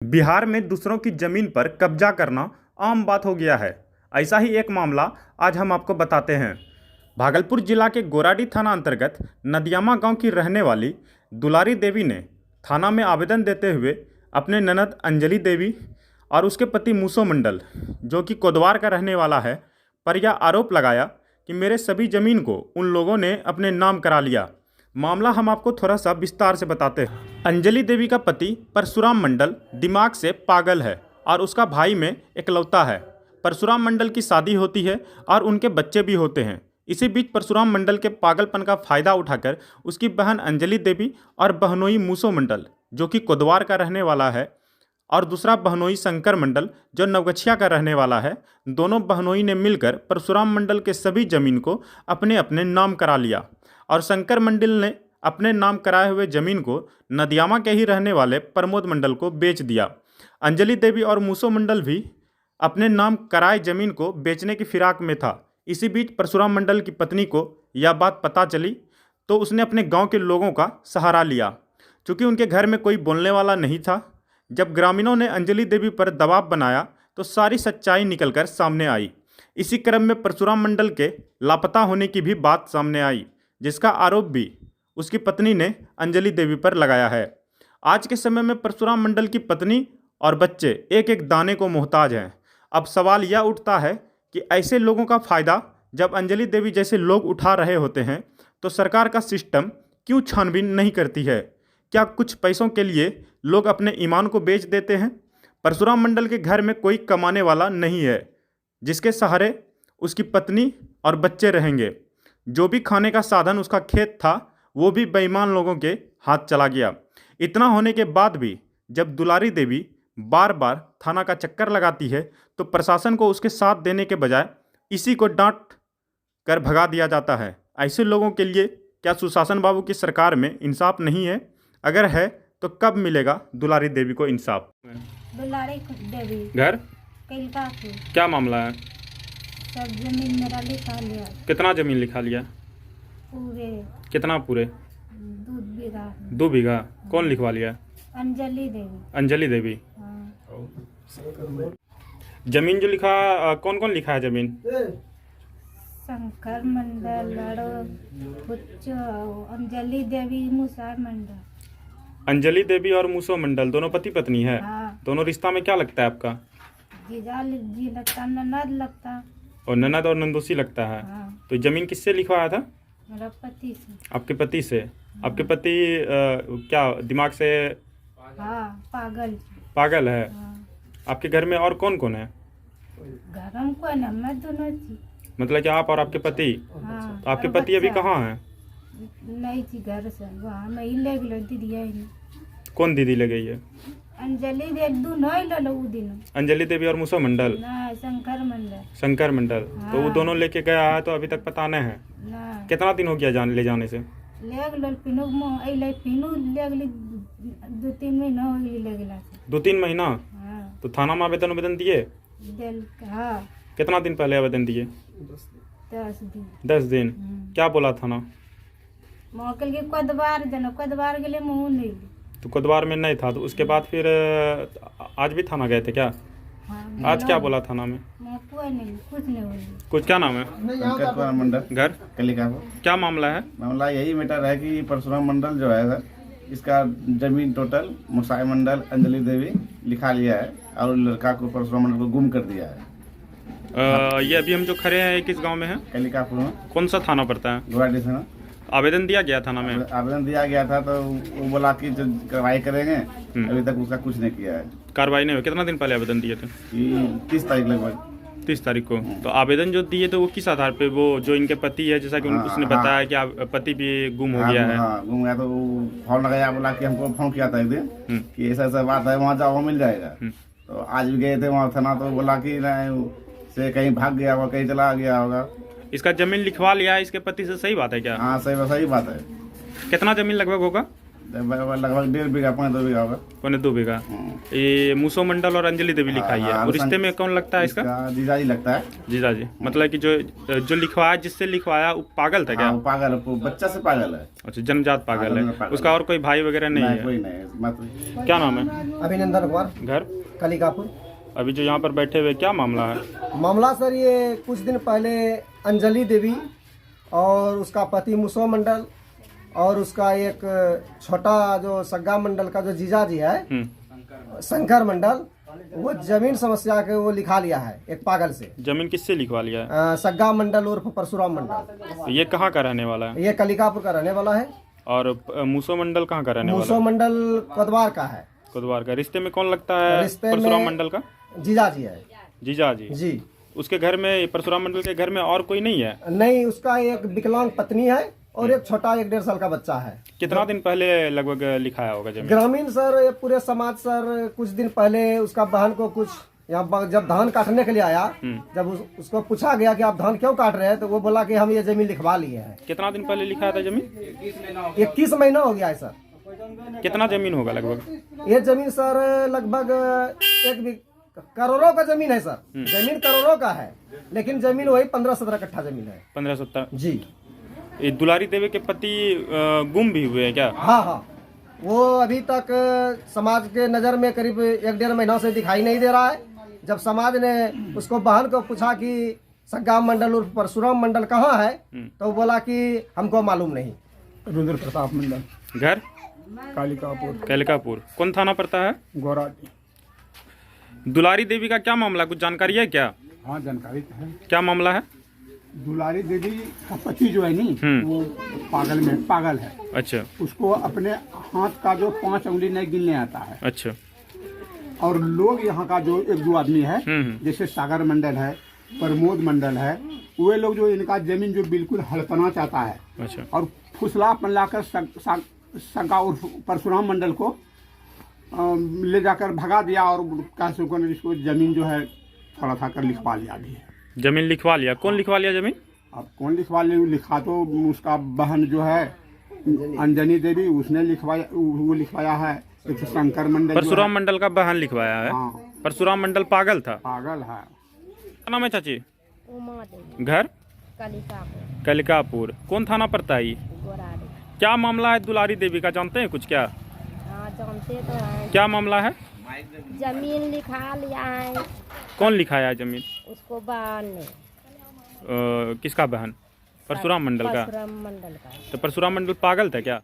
बिहार में दूसरों की जमीन पर कब्जा करना आम बात हो गया है। ऐसा ही एक मामला आज हम आपको बताते हैं। भागलपुर जिला के गोराडीह थाना अंतर्गत नदियामा गांव की रहने वाली दुलारी देवी ने थाना में आवेदन देते हुए अपने ननद अंजलि देवी और उसके पति मूसो मंडल, जो कि कोदवार का रहने वाला है, पर यह आरोप लगाया कि मेरे सभी ज़मीन को उन लोगों ने अपने नाम करा लिया। मामला हम आपको थोड़ा सा विस्तार से बताते हैं। अंजलि देवी का पति परशुराम मंडल दिमाग से पागल है और उसका भाई में इकलौता है। परशुराम मंडल की शादी होती है और उनके बच्चे भी होते हैं। इसी बीच परशुराम मंडल के पागलपन का फायदा उठाकर उसकी बहन अंजलि देवी और बहनोई मूसो मंडल, जो कि कोदवार का रहने वाला है, और दूसरा बहनोई शंकर मंडल, जो नवगछिया का रहने वाला है, दोनों बहनोई ने मिलकर परशुराम मंडल के सभी जमीन को अपने अपने नाम करा लिया और शंकर मंडल ने अपने नाम कराए हुए जमीन को नदियामा के ही रहने वाले प्रमोद मंडल को बेच दिया। अंजलि देवी और मूसो मंडल भी अपने नाम कराए जमीन को बेचने की फिराक में था। इसी बीच परशुराम मंडल की पत्नी को यह बात पता चली तो उसने अपने गांव के लोगों का सहारा लिया। चूँकि उनके घर में कोई बोलने वाला नहीं था, जब ग्रामीणों ने अंजलि देवी पर दबाव बनाया तो सारी सच्चाई निकलकर सामने आई। इसी क्रम में परशुराम मंडल के लापता होने की भी बात सामने आई, जिसका आरोप भी उसकी पत्नी ने अंजलि देवी पर लगाया है। आज के समय में परशुराम मंडल की पत्नी और बच्चे एक एक दाने को मोहताज हैं। अब सवाल यह उठता है कि ऐसे लोगों का फ़ायदा जब अंजलि देवी जैसे लोग उठा रहे होते हैं तो सरकार का सिस्टम क्यों छानबीन नहीं करती है? क्या कुछ पैसों के लिए लोग अपने ईमान को बेच देते हैं? परशुराम मंडल के घर में कोई कमाने वाला नहीं है जिसके सहारे उसकी पत्नी और बच्चे रहेंगे। जो भी खाने का साधन उसका खेत था वो भी बेईमान लोगों के हाथ चला गया। इतना होने के बाद भी जब दुलारी देवी बार बार थाना का चक्कर लगाती है तो प्रशासन को उसके साथ देने के बजाय इसी को डांट कर भगा दिया जाता है। ऐसे लोगों के लिए क्या सुशासन बाबू की सरकार में इंसाफ नहीं है? अगर है तो कब मिलेगा दुलारी देवी को इंसाफ? दुलारी देवी घर क्या मामला है? सब जमीन मेरा लिखा लिया। कितना जमीन लिखा लिया? पूरे कितना पूरे? 2 बीघा। 2 बीघा। कौन लिखवा लिया? अंजलि देवी। अंजलि देवी। हाँ। जमीन जो लिखा, कौन कौन लिखा है जमीन? शंकर मंडल, अंजलि देवी, मूसा मंडल। अंजलि देवी और मूसो मंडल दोनों पति पत्नी है। हाँ। दोनों रिश्ता में क्या लगता है आपका? जीजा जी लगता, ननद लगता और ननद और नंदोसी लगता है। हाँ। तो जमीन किससे लिखवाया था? मेरा पति से। आपके पति से। आपके पति क्या दिमाग से हाँ, पागल है? हाँ। आपके घर में और कौन कौन है? घर में कोई ना, मैं दोनों थी। मतलब कि आप और आपके पति? हाँ। तो आपके और पति अभी बच्चा कहाँ हैं? नहीं थी घर से, वहाँ मैं ही ले गई दीदी है। कौन दीदी ले गई है? अंजलि देवी दोनों ही ले लो वो दिन। अंजलि देवी और मूसो मंडल? ना, शंकर मंडल। शंकर मंडल। हाँ। तो वो दोनों लेके गया है तो अभी तक पता नहीं है। ना, कितना दिन हो गया ले जाने से? ले गलो पिनु अइले, पिनु ले गली 2-3 महीना हो गई ले गला से। 2-3 महीना? हाँ। तो थाना में आवेदन दिए? दिल। हाँ। कितना दिन पहले आवेदन दिए? 10 दिन। 10 दिन। क्या बोला थाना? मोकल के कोदवार के लिए मुँह नहीं ली। तो कोदवार में नहीं था तो उसके बाद फिर आज भी थाना गए थे क्या? हाँ, आज क्या बोला थाना में? कोई नहीं, कुछ नहीं हुई। कुछ क्या नाम है? शंकर कुमार मंडल, घर कलिकापुर। क्या मामला है? मामला यही मैटर है कि परशुराम मंडल जो है सर, इसका जमीन टोटल मुसाई मंडल अंजलि देवी लिखा लिया है और लड़का को परशुराम मंडल को गुम कर दिया है। ये अभी हम जो खड़े हैं किस गांव में है? कलिकापुर में। कौन सा थाना पड़ता है? गोराडीह थाना। आवेदन दिया गया थाना में? आवेदन दिया गया था तो वो बोला कि जो कार्रवाई करेंगे, अभी तक उसका कुछ नहीं किया है। कार्रवाई नहीं हुई? कितना दिन पहले आवेदन दिए थे? 30 तारीख लगभग। 30 तारीख को। तो आवेदन जो दिए तो वो किस आधार पे? वो जो इनके पति है, जैसा कि उसने बताया कि पति भी गुम हो गया है। हाँ, गुम गया तो वो फोन लगाया, बोला कि हमको फोन किया था एक दिन कि ऐसा ऐसा बात है, वहाँ जाओ मिल जाएगा। तो आज भी गए थे वहाँ थाना, तो बोला कि नहीं से कहीं भाग गया होगा, कहीं चला गया होगा। इसका जमीन लिखवा लिया है इसके पति से, सही बात है क्या? हाँ, सही बात है। कितना जमीन लगभग होगा? लगभग 1.5 बीघा 2.5 बीघा होगा। 2.25 बीघा। ये मूसो मंडल और अंजलि देवी लिखाई है। और रिश्ते में कौन लगता है इसका? जीजाजी लगता है। जीजाजी मतलब कि जो लिखवाया, जिससे लिखवाया वो पागल था क्या? वो पागल है, बच्चा से पागल है। अच्छा, जन्मजात पागल है। उसका और कोई भाई वगैरह नहीं है? कोई नहीं। क्या नाम है? अभिनंदन कुमार, घर कलिकापुर। अभी जो यहाँ पर बैठे हुए, क्या मामला है? मामला सर ये कुछ दिन पहले अंजलि देवी और उसका पति मुसो मंडल और उसका एक छोटा जो सग्गा मंडल का जो जीजा जी है शंकर मंडल, वो जमीन समस्या के वो लिखा लिया है एक पागल से। जमीन किससे लिखवा लिया है? सग्गा मंडल उर्फ परशुराम मंडल। ये कहाँ का रहने वाला है? ये कलिकापुर का रहने वाला है। और मूसो मंडल कहाँ का रहने वाला मुसो है? मंडल कोतवार का है। कोतवार का। रिश्ते में कौन लगता है? रिश्ते परशुराम में मंडल का जीजा जी है। जीजा जी। जी उसके घर में, परशुराम मंडल के घर में और कोई नहीं है? नहीं, उसका एक विकलांग पत्नी है और एक छोटा 1.5 साल का बच्चा है। कितना दिन पहले लगभग लिखाया होगा जमीन? ग्रामीण सर, ये पूरे समाज सर, कुछ दिन पहले उसका बहन को कुछ यहाँ जब धान काटने के लिए आया, जब उसको पूछा गया कि आप धान क्यों काट रहे हैं, तो वो बोला कि हम ये जमीन लिखवा लिए हैं। कितना दिन पहले लिखाया था जमीन? 21 महीना हो गया है सर। कितना जमीन होगा लगभग? ये जमीन सर लगभग 1 करोड़ों का जमीन है सर। जमीन करोड़ों का है, लेकिन जमीन वही 15-17 कट्ठा जमीन है। 15-17 जी। ये दुलारी देवी के पति गुम भी हुए हैं क्या? हाँ हाँ, वो अभी तक समाज के नज़र में करीब 1-1.5 महीना से दिखाई नहीं दे रहा है। जब समाज ने उसको बहन को पूछा कि सग्गा मंडल उर्फ परशुराम मंडल कहाँ है, तो बोला कि हमको मालूम नहीं। रुद्र प्रताप मंडल, घर कालिकापुर, कैलकापुर। कौन थाना पड़ता है? गोराटी। दुलारी देवी का क्या मामला, कुछ जानकारी है क्या? हाँ, जानकारी तो है। क्या मामला है? दुलारी देवी का पति जो है नी, वो पागल है। अच्छा उसको अपने हाथ का जो 5 उंगली नहीं गिनने आता है। अच्छा। और लोग यहाँ का जो 1-2 आदमी है, जैसे सागर मंडल है, प्रमोद मंडल है, वे लोग जो इनका जमीन जो बिल्कुल हड़पना चाहता है। अच्छा। और फुसला लाकर सग्गा उर्फ परशुराम मंडल को ले जाकर भगा दिया और इसको जमीन जो है थोड़ा था कर लिखवा लिया भी है। जमीन लिखवा लिया? कौन लिखवा लिया जमीन? अब कौन लिखवा लिया? लिखा तो उसका बहन जो है अंजनी देवी, उसने लिखवाया, वो लिखवाया है। एक शंकर मंडल, परशुराम मंडल का बहन लिखवाया है। हाँ। परशुराम मंडल पागल था? पागल है। क्या नाम है चाची? उमा देवी, घर कलिकापुर, कैलकापुर। कौन थाना पड़ता है? गोराडी। क्या मामला है दुलारी देवी का, जानते हैं कुछ क्या? हाँ, जानते तो हैं। क्या मामला है? जमीन लिखा लिया है। कौन लिखाया है जमीन? उसको बहन ने। किसका बहन? परशुराम मंडल का? परशुराम मंडल का। तो परशुराम मंडल पागल था क्या?